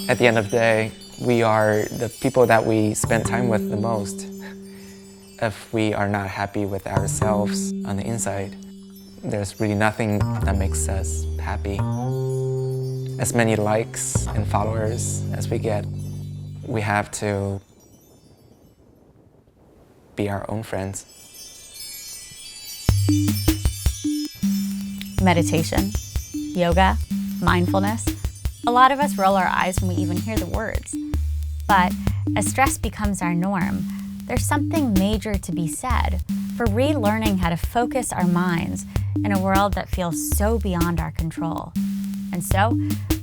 At the end of the day, we are the people that we spend time with the most. If we are not happy with ourselves on the inside, there's really nothing that makes us happy. As many likes and followers as we get, we have to be our own friends. Meditation, yoga, mindfulness. A lot of us roll our eyes when we even hear the words. But as stress becomes our norm, there's something major to be said for relearning how to focus our minds in a world that feels so beyond our control. And so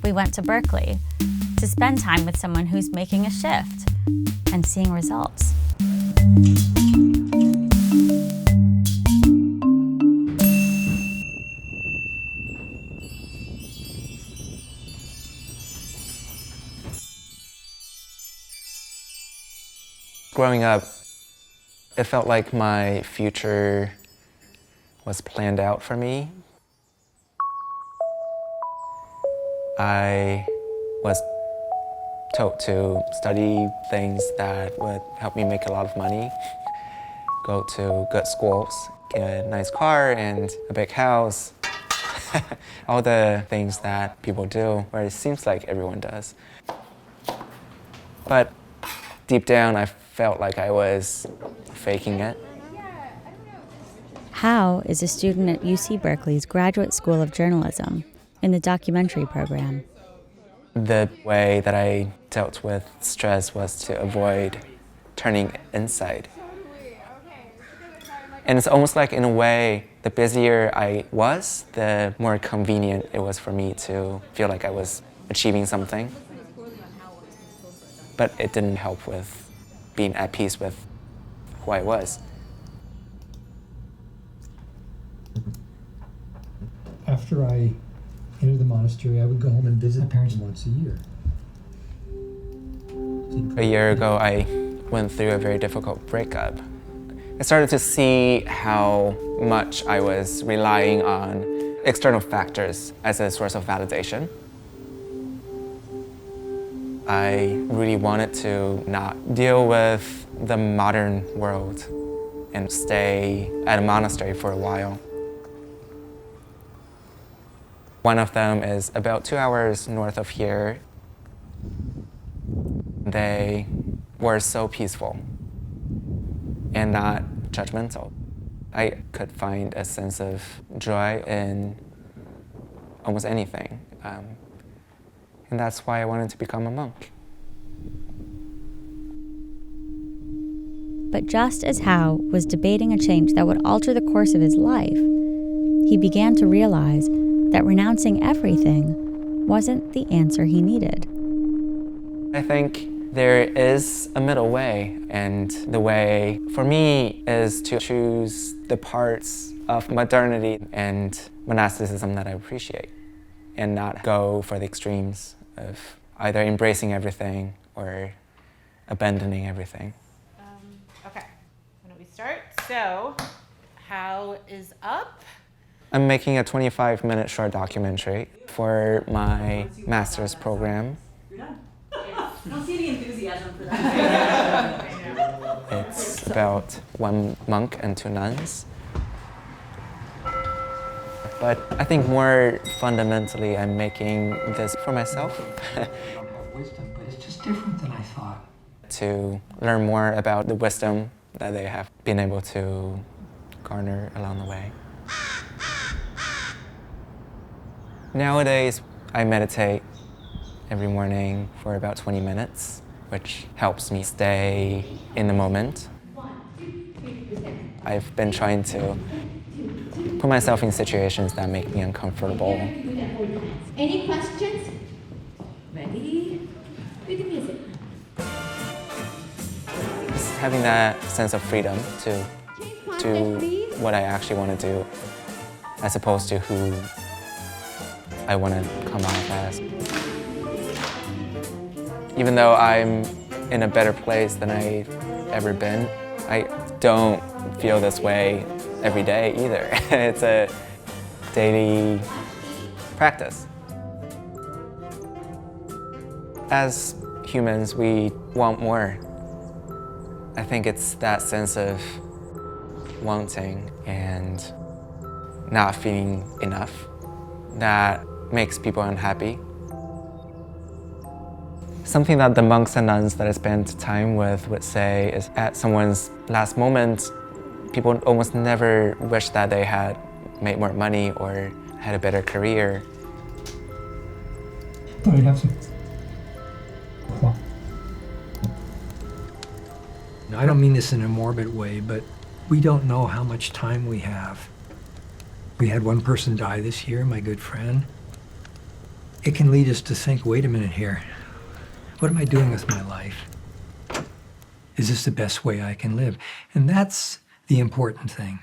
we went to Berkeley to spend time with someone who's making a shift and seeing results. Growing up, it felt like my future was planned out for me. I was told to study things that would help me make a lot of money, go to good schools, get a nice car and a big house, all the things that people do, where it seems like everyone does. But deep down, I felt like I was faking it. Hao is a student at UC Berkeley's Graduate School of Journalism in the documentary program. The way that I dealt with stress was to avoid turning inside. And it's almost like, in a way, the busier I was, the more convenient it was for me to feel like I was achieving something. But it didn't help with being at peace with who I was. After I entered the monastery, I would go home and visit my parents once a year. A year ago, I went through a very difficult breakup. I started to see how much I was relying on external factors as a source of validation. I really wanted to not deal with the modern world and stay at a monastery for a while. One of them is about 2 hours north of here. They were so peaceful and not judgmental. I could find a sense of joy in almost anything. And that's why I wanted to become a monk. But just as Hao was debating a change that would alter the course of his life, he began to realize that renouncing everything wasn't the answer he needed. I think there is a middle way, and the way for me is to choose the parts of modernity and monasticism that I appreciate, and not go for the extremes of either embracing everything or abandoning everything. Okay, why don't we start? So, Hao is up. I'm making a 25-minute short documentary for my master's program. You're done. I don't see any enthusiasm for that. It's about one monk and 2 nuns. But I think more fundamentally, I'm making this for myself. Wisdom, but it's just different than I thought. To learn more about the wisdom that they have been able to garner along the way. Nowadays, I meditate every morning for about 20 minutes, which helps me stay in the moment. I've been trying to put myself in situations that make me uncomfortable. Any questions? Ready? Do the music. Just having that sense of freedom to do what I actually want to do, as opposed to who I want to come off as. Even though I'm in a better place than I've ever been, I don't feel this way every day either. It's a daily practice. As humans, we want more. I think it's that sense of wanting and not feeling enough that makes people unhappy. Something that the monks and nuns that I spent time with would say is at someone's last moment, people almost never wish that they had made more money or had a better career. Thought I'd have some. I don't mean this in a morbid way, but we don't know how much time we have. We had one person die this year, my good friend. It can lead us to think, wait a minute here. What am I doing with my life? Is this the best way I can live? And that's the important thing,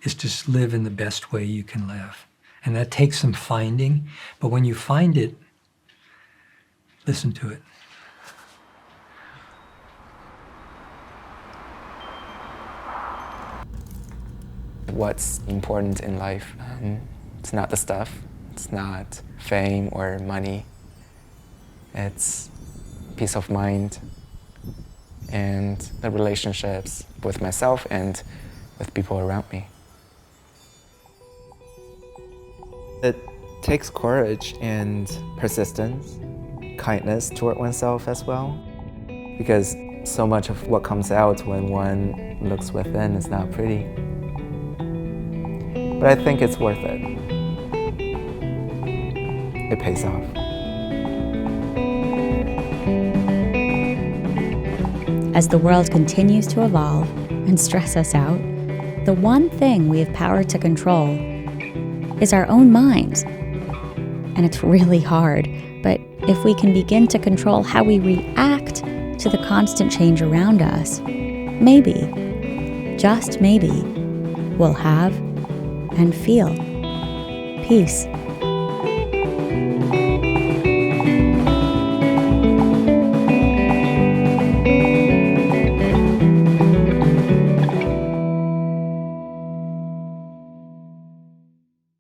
is just live in the best way you can live. And that takes some finding, but when you find it, listen to it. What's important in life? It's not the stuff, it's not fame or money. It's peace of mind and the relationships with myself and with people around me. It takes courage and persistence, kindness toward oneself as well, because so much of what comes out when one looks within is not pretty. But I think it's worth it. It pays off. As the world continues to evolve and stress us out, the one thing we have power to control is our own minds. And it's really hard, but if we can begin to control how we react to the constant change around us, maybe, just maybe, we'll have and feel peace.